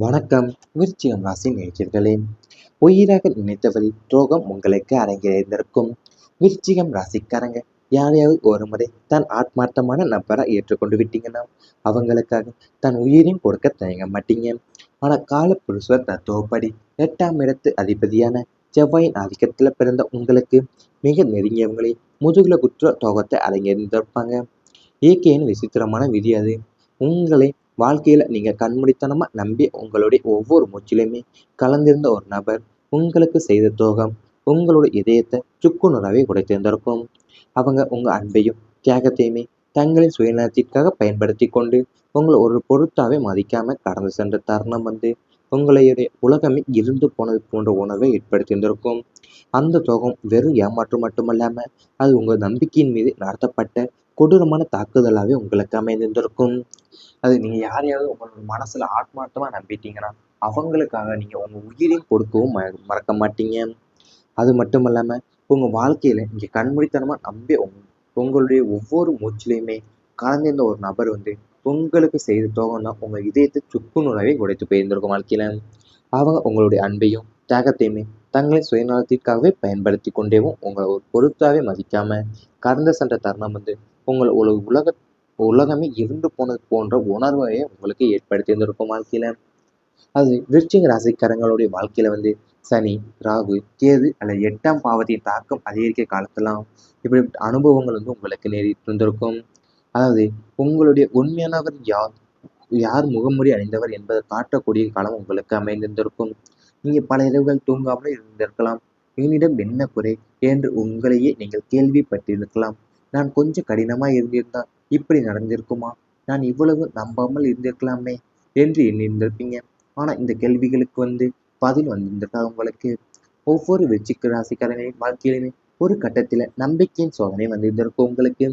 வணக்கம். விருச்சிகம் ராசி நேயர்களே, உயிராக நினைத்தவரின் துரோகம் உங்களுக்கு அரங்கேறியிருந்திருக்கும். விருச்சிகம் ராசிக்காரங்க யாரையாவது ஒரு முறை தான் ஆத்மார்த்தமான நபரை ஏற்றுக்கொண்டு விட்டீங்கன்னா அவங்களுக்காக தன் உயிரையும் கொடுக்க தயங்க மாட்டீங்க. ஆனா காலப்புருஷ தத்துவப்படி 8ஆம் இடத்து அதிபதியான செவ்வாயின் ஆதிக்கத்துல பிறந்த உங்களுக்கு மிக நெருங்கியவங்களே முதுகுல குற்ற துரோகத்தை அரங்கேறியிருந்திருப்பாங்க. இயற்கையின் விசித்திரமான விதி அது. உங்களை வாழ்க்கையில நீங்க கண்மூடித்தனமா நம்பி உங்களுடைய ஒவ்வொரு மூச்சிலுமே கலந்திருந்த ஒரு நபர் உங்களுக்கு செய்த துரோகம் உங்களோட இதயத்தை சுக்குநூறாவே உடைத்திருந்திருக்கும். அவங்க உங்க அன்பையும் தியாகத்தையுமே தங்களின் சுயநலத்திற்காக பயன்படுத்தி கொண்டு உங்களை ஒரு பொருட்டாவே மதிக்காம கடந்து சென்ற தருணம் உங்களுடைய உலகமே இருந்து போனது போன்ற உணர்வை ஏற்படுத்தியிருந்திருக்கும். அந்த துரோகம் வெறும் ஏமாற்றம் மட்டுமல்லாம அது உங்கள் நம்பிக்கையின் மீது நடத்தப்பட்ட கொடூரமான தாக்குதலாகவே உங்களுக்கு அமைந்திருந்திருக்கும். அது நீங்கள் யாரையாவது உங்களோட மனசில் ஆத்மார்த்தமாக நம்பிட்டீங்கன்னா அவங்களுக்காக நீங்கள் உங்கள் உயிரையும் கொடுக்கவும் மறக்க மாட்டீங்க. அது மட்டும் இல்லாமல் உங்கள் வாழ்க்கையில் நீங்கள் கண்மூடித்தனமாக நம்பி உங்களுடைய ஒவ்வொரு மூச்சிலையுமே கலந்திருந்த ஒரு நபர் உங்களுக்கு செய்த துரோகம் தான் உங்கள் இதயத்தை சுக்குநூறாவே உடைத்து போயிருந்திருக்கும் வாழ்க்கையில். அவங்க உங்களுடைய அன்பையும் தியாகத்தையுமே தங்களின் சுயநலத்திற்காகவே பயன்படுத்தி கொண்டேவும் உங்களை ஒரு பொருட்டாவே மதிக்காம கடந்து சென்ற தருணம் உங்களை ஒரு உலகமே இருந்து போனது போன்ற உணர்வையே உங்களுக்கு ஏற்படுத்தியிருந்திருக்கும் வாழ்க்கையில. அது விருச்சிக ராசிக்காரங்களுடைய வாழ்க்கையில சனி, ராகு, கேது அல்லது 8ஆம் பாவத்தின் தாக்கம் அதிகரிக்க காலத்தெல்லாம் இப்படிப்பட்ட அனுபவங்கள் உங்களுக்கு நேரிட்டு இருந்திருக்கும். அதாவது உங்களுடைய உண்மையானவர் யார், யார் முகமூடி அணிந்தவர் என்பதை காட்டக்கூடிய காலம் உங்களுக்கு அமைந்திருந்திருக்கும். நீங்க பல இரவுகள் தூங்காமல் இருந்திருக்கலாம். என்னிடம் என்ன குறை என்று உங்களையே நீங்கள் கேள்விப்பட்டிருக்கலாம். நான் கொஞ்சம் கடினமா இருந்திருந்தால் இப்படி நடந்திருக்குமா, நான் இவ்வளவு நம்பாமல் இருந்திருக்கலாமே என்று எண்ணியிருந்திருப்பீங்க. ஆனா இந்த கேள்விகளுக்கு பதில் வந்திருந்திருக்காது உங்களுக்கு. ஒவ்வொரு விருச்சிக ராசிக்காரங்களின் வாழ்க்கையிலுமே ஒரு கட்டத்துல நம்பிக்கையின் சோதனை வந்திருந்திருக்கும் உங்களுக்கு.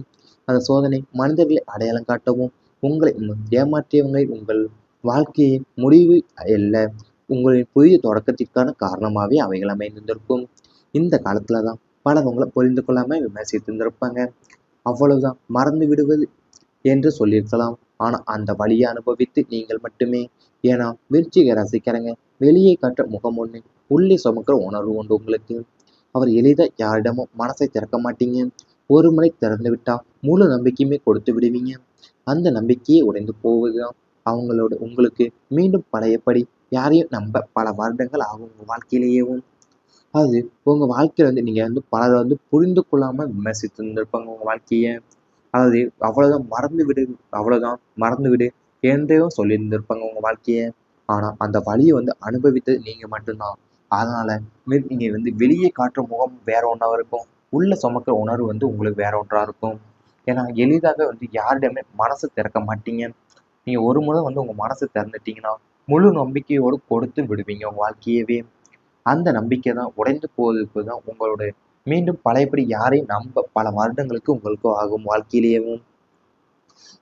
அந்த சோதனை மனிதர்களை அடையாளம் காட்டவும் உங்களை ஏமாற்றியவங்களை உங்கள் வாழ்க்கையின் முடிவு அல்ல உங்களின் புதிய தொடக்கத்திற்கான காரணமாகவே அவைகள் அமைந்திருந்திருக்கும். இந்த காலத்துல தான் பலவங்களை புரிந்து கொள்ளாம விமர்சித்திருந்திருப்பாங்க. அவ்வளவுதான் மறந்து விடுவது என்று சொல்லியிருக்கலாம். ஆனா அந்த வழியை அனுபவித்து நீங்கள் மட்டுமே. ஏன்னா விருச்சிக ராசிக்காரங்க வெளியே காட்ட முகம் ஒண்ணு, உள்ளே சுமக்கிற உணர்வு உண்டு உங்களுக்கு. அவர் எளிதா யாரிடமும் மனசை திறக்க மாட்டீங்க. ஒரு முறை திறந்து விட்டா முழு நம்பிக்கையுமே கொடுத்து விடுவீங்க. அந்த நம்பிக்கையே உடைந்து போவதுதான் அவங்களோட உங்களுக்கு மீண்டும் பழையபடி யாரையும் நம்ப பல வருடங்கள் ஆகும் உங்க வாழ்க்கையிலேயேவும். அது உங்க வாழ்க்கையில நீங்க பலரை புரிந்து கொள்ளாம விமர்சித்து இருந்திருப்பாங்க உங்க வாழ்க்கைய. அதாவது அவ்வளவுதான் மறந்து விடு, அவ்வளவுதான் மறந்து விடு என்றேவும் சொல்லியிருந்திருப்பாங்க உங்க வாழ்க்கைய. ஆனா அந்த வழியை அனுபவித்தது நீங்க மட்டும்தான். அதனால நீங்க வெளியே காட்டுற முகம் வேற ஒன்றா இருக்கும், உள்ள சுமக்கிற உணர்வு உங்களுக்கு வேற ஒன்றா இருக்கும். ஏன்னா எளிதாக யாரிடமே மனசு திறக்க மாட்டீங்க. நீங்க ஒரு முறை உங்க மனசு திறந்துட்டீங்கன்னா முழு நம்பிக்கையோடு கொடுத்து விடுவீங்க உங்க வாழ்க்கையவே. அந்த நம்பிக்கை தான் உடைந்து போவதற்கு தான் உங்களோட மீண்டும் பழையபடி யாரையும் நம்ப பல வருடங்களுக்கு உங்களுக்கு ஆகும் வாழ்க்கையிலேயும்.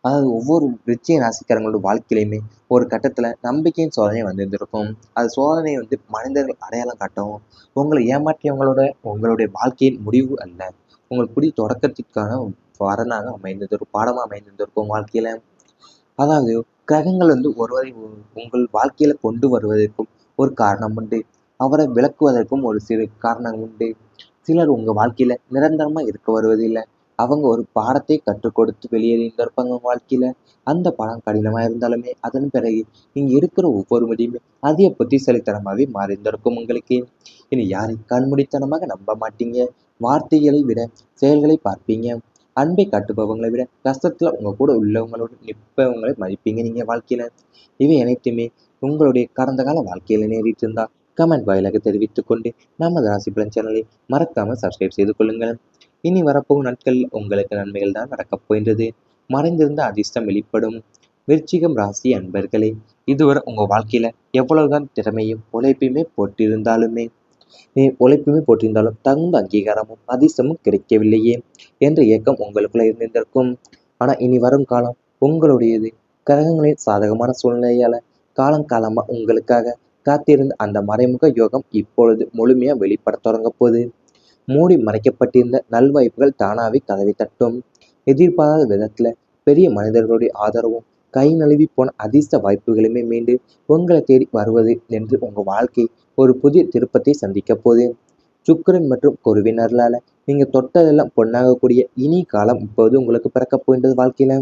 அதாவது ஒவ்வொரு விருச்சிக ராசிக்காரங்களோட வாழ்க்கையிலையுமே ஒரு கட்டத்துல நம்பிக்கையின் சோதனை வந்திருந்திருக்கும். அது சோதனை மனிதர்கள் அடையாளம் காட்டவும் உங்களை ஏமாற்றியவங்களோட உங்களுடைய வாழ்க்கையின் முடிவு அல்ல, உங்கள் புதிய தொடக்கத்திற்கான வரனாக அமைந்தது, ஒரு பாடமா அமைந்திருந்திருக்கும் வாழ்க்கையில. அதாவது கிரகங்கள் ஒருவரை உங்கள் வாழ்க்கையில கொண்டு வருவதற்கும் ஒரு காரணம் உண்டு, அவரை விளக்குவதற்கும் ஒரு சிறு காரணம் உண்டு. சிலர் உங்க வாழ்க்கையில நிரந்தரமா இருக்க வருவதில்லை, அவங்க ஒரு பாடத்தை கற்றுக் கொடுத்து வெளியேறியிருந்திருப்பாங்க உங்க வாழ்க்கையில. அந்த பாடம் கடினமா இருந்தாலுமே அதன் பிறகு நீங்க இருக்கிற ஒவ்வொரு முடியுமே அதிக புத்திசாலித்தனமாகவே மாறியிருந்திருக்கும் உங்களுக்கு. இனி யாரை கண்மூடித்தனமாக நம்ப மாட்டீங்க. வார்த்தைகளை விட செயல்களை பார்ப்பீங்க. அன்பை காட்டுபவங்களை விட கஷ்டத்துல உங்க கூட உள்ளவங்களோட நிற்பவங்களை மதிப்பீங்க நீங்க வாழ்க்கையில. இவை அனைத்துமே உங்களுடைய கடந்த கால வாழ்க்கையில நேரிட்டு இருந்தா கமெண்ட் வாயிலாக தெரிவித்துக் கொண்டு நமது ராசி பலன் சேனலை மறக்காம சப்ஸ்கிரைப் செய்து கொள்ளுங்கள். இனி வரப்போகும் நாட்களில் உங்களுக்கு நன்மைகள் தான் நடக்கப் போகின்றது. மறைந்திருந்த அதிர்ஷ்டம் வெளிப்படும். விருச்சிகம் ராசி அன்பர்களே, இதுவரை உங்க வாழ்க்கையில எவ்வளவுதான் திறமையும் உழைப்புமே போட்டிருந்தாலும் தகுந்த அங்கீகாரமும் அதிர்ஷ்டமும் கிடைக்கவில்லையே என்ற ஏக்கம் உங்களுக்குள்ள இருந்திருக்கும். ஆனா இனி வரும் காலம் உங்களுடையது. கிரகங்களின் சாதகமான சூழ்நிலையால காலங்காலமா உங்களுக்காக காத்திருந்த அந்த மறைமுக யோகம் இப்பொழுது முழுமையா வெளிப்பட தொடங்க போகுது. மூடி மறைக்கப்பட்டிருந்த நல்வாய்ப்புகள் தானாவே கதவை தட்டும். எதிர்பாராத விதத்துல பெரிய மனிதர்களுடைய ஆதரவும் கை நழுவி போன அதிர்ஷ்ட வாய்ப்புகளுமே மீண்டு உங்களை தேடி வருவது என்று உங்க வாழ்க்கை ஒரு புதிய திருப்பத்தை சந்திக்க போகுது. சுக்கிரன் மற்றும் குருவின் அருளால நீங்க தொட்டதெல்லாம் பொன்னாகக்கூடிய இனி காலம் இப்போது உங்களுக்கு பிறக்கப் போகின்றது வாழ்க்கையில.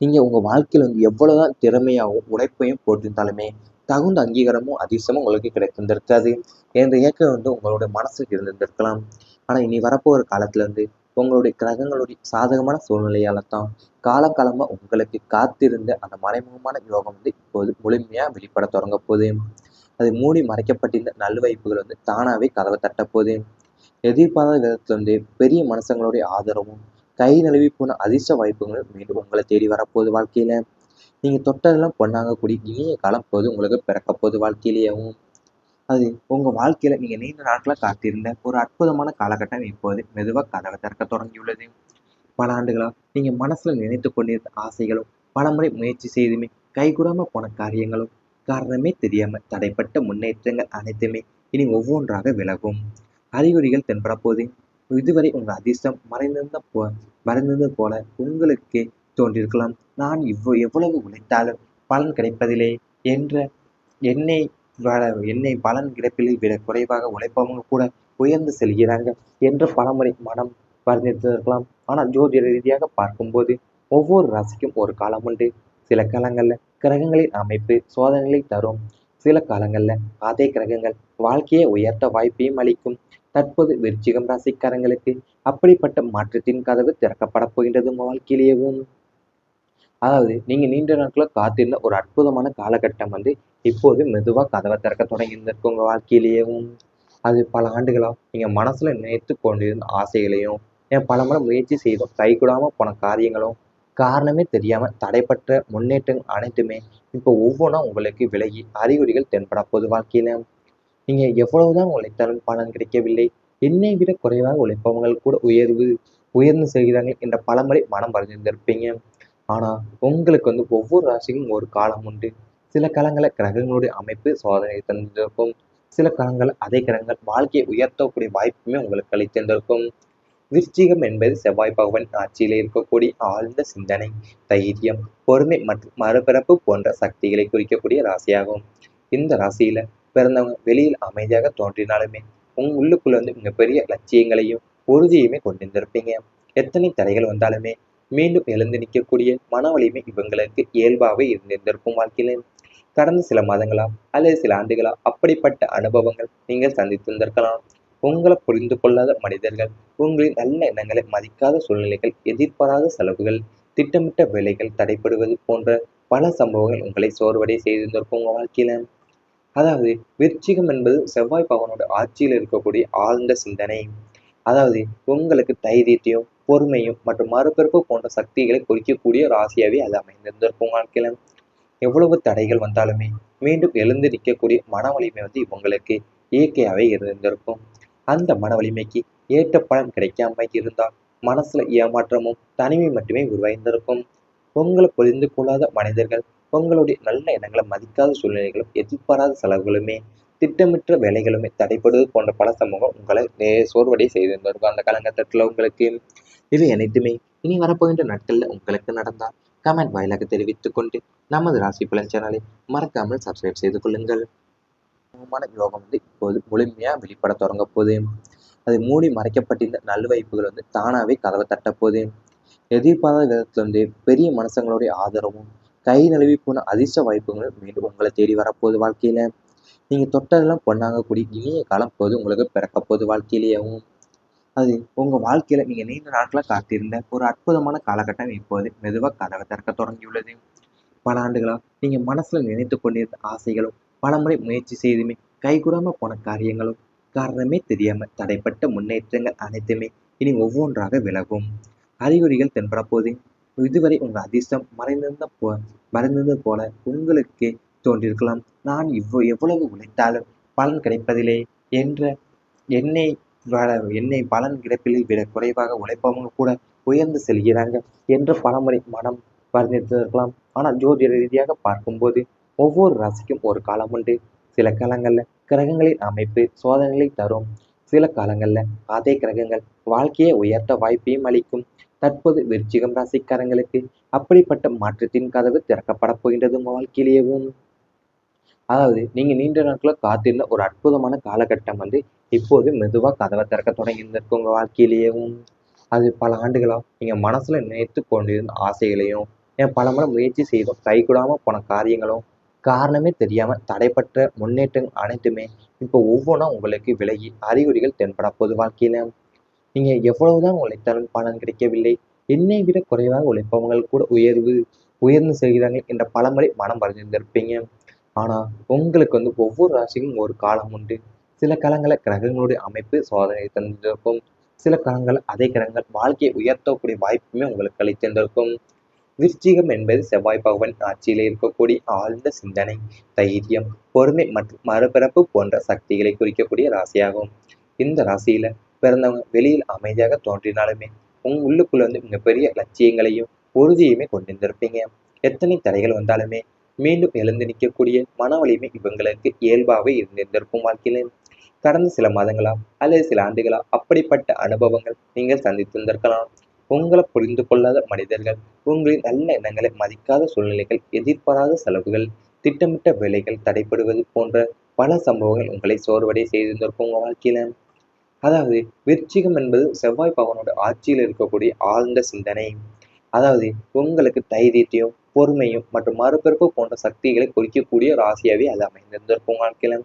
நீங்க உங்க வாழ்க்கையில எவ்வளவுதான் திறமையாகவும் உழைப்பையும் போட்டிருந்தாலுமே தகுந்த அங்கீகாரமும் அதிர்ஷ்டமும் உங்களுக்கு கிடைத்திருந்திருக்காது என்ற ஏக்கம் உங்களுடைய மனசுக்கு இருந்திருந்திருக்கலாம். ஆனா இனி வரப்போகிற காலத்துல உங்களுடைய கிரகங்களுடைய சாதகமான சூழ்நிலையால தான் காலகாலமா உங்களுக்கு காத்திருந்த அந்த மறைமுகமான யோகம் இப்போது முழுமையா வெளிப்பட தொடங்க போகுது. அது மூடி மறைக்கப்பட்டிருந்த நல்வாய்ப்புகள் தானாவே கதவை தட்ட போகுது. எதிர்பாராத விதத்துல பெரிய மனுஷங்களுடைய ஆதரவும் கை நழுவி போன அதிர்ஷ்ட வாய்ப்புகளும் மீண்டும் உங்களை தேடி வரப்போகுது வாழ்க்கையில. நீங்க தொட்டதெல்லாம் பொன்னாகக்கூடிய இனிய காலம் போது உங்களுக்கு பிறக்க போகுது வாழ்க்கையிலேயும். அது உங்க வாழ்க்கையில நீங்க நீண்ட நாட்களா காத்திருந்த ஒரு அற்புதமான காலகட்டம் இப்போது மெதுவா கதவை திறக்க தொடங்கியுள்ளது. பல ஆண்டுகளா நீங்க மனசுல நினைத்து கொண்டிருந்த ஆசைகளும் பலமுறை முயற்சி செய்துமே கைகூடாம போன காரியங்களும் காரணமே தெரியாம தடைப்பட்ட முன்னேற்றங்கள் அனைத்துமே இனி ஒவ்வொன்றாக விலகும். அறிகுறிகள் தென்பட போது இதுவரை உங்க அதிர்ஷ்டம் மறைந்திருந்த போல உங்களுக்கே தோன்றிருக்கலாம். நான் எவ்வளவு உழைத்தாலும் பலன் கிடைப்பதில்லை என்ற என்னை என்னை பலன் கிடைப்பதை விட குறைவாக உழைப்பவங்க கூட உயர்ந்து செல்கிறாங்க என்று பலமுறை மனம் வருந்திருக்கலாம். ஆனால் ஜோதிட ரீதியாக பார்க்கும்போது ஒவ்வொரு ராசிக்கும் ஒரு காலம் உண்டு. சில காலங்கள்ல கிரகங்களின் அமைப்பு சோதனைகளை தரும். சில காலங்கள்ல அதே கிரகங்கள் வாழ்க்கையை உயர்த்த வாய்ப்பையும் அளிக்கும். தற்போது விருச்சிகம் ராசிக்காரங்களுக்கு அப்படிப்பட்ட மாற்றத்தின் கதவு திறக்கப்பட போகின்றது உங்க வாழ்க்கையிலேயும். அதாவது நீங்க நீண்ட நாட்களா காத்திருந்த ஒரு அற்புதமான காலகட்டம் இப்போது மெதுவா கதவை திறக்க தொடங்கியிருந்திருக்கு உங்க வாழ்க்கையிலேயும். அது பல ஆண்டுகளா நீங்க மனசுல நினைத்து கொண்டிருந்த ஆசைகளையும் பலமுறை முயற்சி செய்தும் கைகூடாம போன காரியங்களும் காரணமே தெரியாம தடைப்பட்ட முன்னேற்றங்கள் அனைத்துமே இப்போ ஒவ்வொன்றா உங்களுக்கு விலகி அறிகுறிகள் தென்பட போகுது வாழ்க்கையில. நீங்க எவ்வளவுதான் உழைத்தாலும் பலன் கிடைக்கவில்லை. என்னை விட குறைவாக உழைப்பவங்கள் கூட உயர்ந்து செல்கிறார்கள் என்ற பலமுறை மனம் வருந்திருந்திருப்பீங்க. ஆனா உங்களுக்கு ஒவ்வொரு ராசிக்கும் ஒரு காலம் உண்டு. சில காலங்கள கிரகங்களுடைய அமைப்பு சோதனை தந்திருக்கும். சில காலங்கள் அதே கிரகங்கள் வாழ்க்கையை உயர்த்தக்கூடிய வாய்ப்புமே உங்களுக்கு அளித்திருந்திருக்கும். விருச்சிகம் என்பது செவ்வாய் பகவான் ஆட்சியில் இருக்கக்கூடிய ஆழ்ந்த சிந்தனை, தைரியம், பொறுமை மற்றும் மறுபிறப்பு போன்ற சக்திகளை குறிக்கக்கூடிய ராசியாகும். இந்த ராசியில பிறந்தவங்க வெளியில் அமைதியாக தோன்றினாலுமே உள்ளுக்குள்ள மிகப்பெரிய லட்சியங்களையும் உறுதியுமே கொண்டிருந்திருப்பீங்க. எத்தனை தடைகள் வந்தாலுமே மீண்டும் எழுந்து நிற்கக்கூடிய மன வலிமை இவங்களுக்கு இயல்பாகவே இருந்திருந்திருக்கும் வாழ்க்கையில. கடந்த சில மாதங்களா அல்லது சில ஆண்டுகளா அப்படிப்பட்ட அனுபவங்கள் நீங்கள் சந்தித்திருந்திருக்கலாம். உங்களை புரிந்து கொள்ளாத மனிதர்கள், உங்களின் நல்ல எண்ணங்களை மதிக்காத சூழ்நிலைகள், எதிர்பாராத செலவுகள், திட்டமிட்ட வேலைகள் தடைப்படுவது போன்ற பல சம்பவங்கள் உங்களை சோர்வடை செய்திருந்திருக்கும் உங்க வாழ்க்கையில. அதாவது விருச்சிகம் என்பது செவ்வாய் பகவானோட ஆட்சியில் இருக்கக்கூடிய ஆழ்ந்த சிந்தனை. அதாவது உங்களுக்கு தைரியத்தையும் பொறுமையும் மற்றும் மறுபிறப்பு போன்ற சக்திகளை குறிக்கக்கூடிய ராசியாவே அது அமைந்திருந்திருக்கும் வாழ்க்கையில. எவ்வளவு தடைகள் வந்தாலுமே மீண்டும் எழுந்து நிற்கக்கூடிய மன வலிமை உங்களுக்கு இயற்கையாவே இருந்திருக்கும். அந்த மன வலிமைக்கு ஏற்ற பலன் கிடைக்காம இருந்தால் மனசுல ஏமாற்றமும் தனிமை மட்டுமே உருவாயிருந்திருக்கும். உங்களை புரிந்து கொள்ளாத மனிதர்கள், உங்களுடைய நல்ல எண்ணங்களை மதிக்காத சூழ்நிலைகளும், எதிர்பாராத செலவுகளுமே, திட்டமிட்ட வேலைகளுமே தடைப்படுவது போன்ற பல சம்பவம் உங்களை சோர்வடை செய்திருந்திருக்கும் அந்த காலகட்டத்தில் உங்களுக்கு. இவை அனைத்துமே இனி வரப்போகின்ற நாட்கள்ல உங்களுக்கு நடந்தால் கமெண்ட் வாயிலாக தெரிவித்துக் கொண்டு நமது ராசி பலன் சேனலை மறக்காமல் சப்ஸ்கிரைப் செய்து கொள்ளுங்கள். யோகம் இப்போது முழுமையா வெளிப்பட தொடங்க போகுது. அது மூடி மறைக்கப்பட்டிருந்த நல்வாய்ப்புகள் தானாவே கதவை தட்ட போகுது. எதிர்பாராத விதத்துல பெரிய மனுஷங்களுடைய ஆதரவும் கை நழுவி போன அதிர்ஷ்ட வாய்ப்புகளும் மீண்டும் உங்களை தேடி வரப்போகுது வாழ்க்கையில. நீங்க தொட்டதெல்லாம் பொன்னாகக்கூடிய இனிய காலம் போது உங்களுக்கு பிறக்க போகுது வாழ்க்கையிலேயும். அது உங்க வாழ்க்கையில நீங்க நீண்ட நாட்களா காத்திருந்த ஒரு அற்புதமான காலகட்டம் இப்போது மெதுவா கதவை திறக்க தொடங்கியுள்ளது. பல ஆண்டுகளா நீங்க மனசுல நினைத்து கொண்டிருந்த ஆசைகளும் பலமுறை முயற்சி செய்துமே கைகூடாம போன காரியங்களும் காரணமே தெரியாம தடைப்பட்ட முன்னேற்றங்கள் அனைத்துமே இனி ஒவ்வொன்றாக விலகும். அறிகுறிகள் தென்பட போது இதுவரை உங்க அதிர்ஷ்டம் மறைந்திருந்த போல உங்களுக்கே தோன்றிருக்கலாம். நான் எவ்வளவு உழைத்தாலும் பலன் கிடைப்பதில்லை என்ற என்னை என்னை பலன் கிடைப்பதை விட குறைவாக உழைப்பவங்க கூட உயர்ந்து செல்கிறாங்க என்று பலமுறை மனம் வருந்திருக்கலாம். ஆனால் ஜோதிட ரீதியாக பார்க்கும்போது ஒவ்வொரு ராசிக்கும் ஒரு காலம் உண்டு. சில காலங்கள்ல கிரகங்களின் அமைப்பு சோதனைகளை தரும். சில காலங்கள்ல அதே கிரகங்கள் வாழ்க்கையை உயர்த்த வாய்ப்பையும் அளிக்கும். தற்போது விருச்சிகம் ராசிக்காரங்களுக்கு அப்படிப்பட்ட மாற்றத்தின் கதவு திறக்கப்பட போகின்றது உங்க வாழ்க்கையிலேயும். அதாவது நீங்க நீண்ட நாட்களா காத்திருந்த ஒரு அற்புதமான காலகட்டம் இப்போது மெதுவா கதவை திறக்க தொடங்கியிருந்திருக்கு உங்க வாழ்க்கையிலேயும். அது பல ஆண்டுகளா நீங்க மனசுல நினைத்து கொண்டிருந்த ஆசைகளையும், பலமுறை முயற்சி செய்தும் கைகூடாம போன காரியங்களும், காரணமே தெரியாம தடைப்பட்ட முன்னேற்றங்கள் அனைத்துமே இப்போ ஒவ்வொன்றா உங்களுக்கு விலகி அறிகுறிகள் தென்பட போகுது வாழ்க்கையில. நீங்க எவ்வளவுதான் உழைத்தாலும் பலன் கிடைக்கவில்லை. என்னை விட குறைவாக உழைப்பவங்கள் கூட உயர்ந்து செல்கிறார்கள் என்ற பலமுறை மனம் அறிந்திருப்பீங்க. ஆனா உங்களுக்கு ஒவ்வொரு ராசிக்கும் ஒரு காலம் உண்டு. சில காலங்கள்ல கிரகங்களுடைய அமைப்பு சோதனை தந்திருக்கும். சில காலங்கள் அதே கிரகங்கள் வாழ்க்கையை உயர்த்தக்கூடிய வாய்ப்புமே உங்களுக்கு அளித்திருந்திருக்கும். விருச்சிகம் என்பது செவ்வாய் பகவான் ஆட்சியில இருக்கக்கூடிய ஆழ்ந்த சிந்தனை, தைரியம், பொறுமை மற்றும் மறுபிறப்பு போன்ற சக்திகளை குறிக்கக்கூடிய ராசியாகும். இந்த ராசியில பிறந்தவங்க வெளியில் அமைதியாக தோன்றினாலுமே உள்ளுக்குள்ள மிகப்பெரிய லட்சியங்களையும் உறுதியுமே கொண்டிருந்திருப்பீங்க. எத்தனை தடைகள் வந்தாலுமே மீண்டும் எழுந்து நிற்கக்கூடிய மன வலிமை இவங்களுக்கு இயல்பாகவே இருந்திருந்திருக்கும் வாழ்க்கையில. கடந்த சில மாதங்களா அல்லது சில ஆண்டுகளா அப்படிப்பட்ட அனுபவங்கள் நீங்கள் சந்தித்திருந்திருக்கலாம். உங்களை புரிந்து கொள்ளாத மனிதர்கள், உங்களின் நல்ல எண்ணங்களை மதிக்காத சூழ்நிலைகள், எதிர்பாராத செலவுகள், திட்டமிட்ட வேலைகள் தடைப்படுவது போன்ற பல சம்பவங்கள் உங்களை சோர்வடைய செய்திருந்திருக்கும் உங்க வாழ்க்கையில. அதாவது விருச்சிகம் என்பது செவ்வாய் பகவானோட ஆட்சியில் இருக்கக்கூடிய ஆழ்ந்த சிந்தனை. அதாவது உங்களுக்கு தைரியத்தையும், பொறுமையும் மற்றும் மறுபிறப்பு போன்ற சக்திகளை குறிக்கக்கூடிய ராசியாவே அது அமைந்திருந்திருக்கும் வாழ்க்கையில.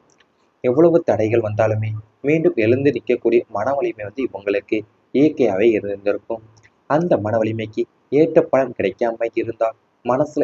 எவ்வளவு தடைகள் வந்தாலுமே மீண்டும் எழுந்து நிற்கக்கூடிய மன வலிமை இவங்களுக்கு இயற்கையாவே இருந்திருக்கும். அந்த மன வலிமைக்கு ஏற்ற பலன் கிடைக்காம இருந்தால் மனசுல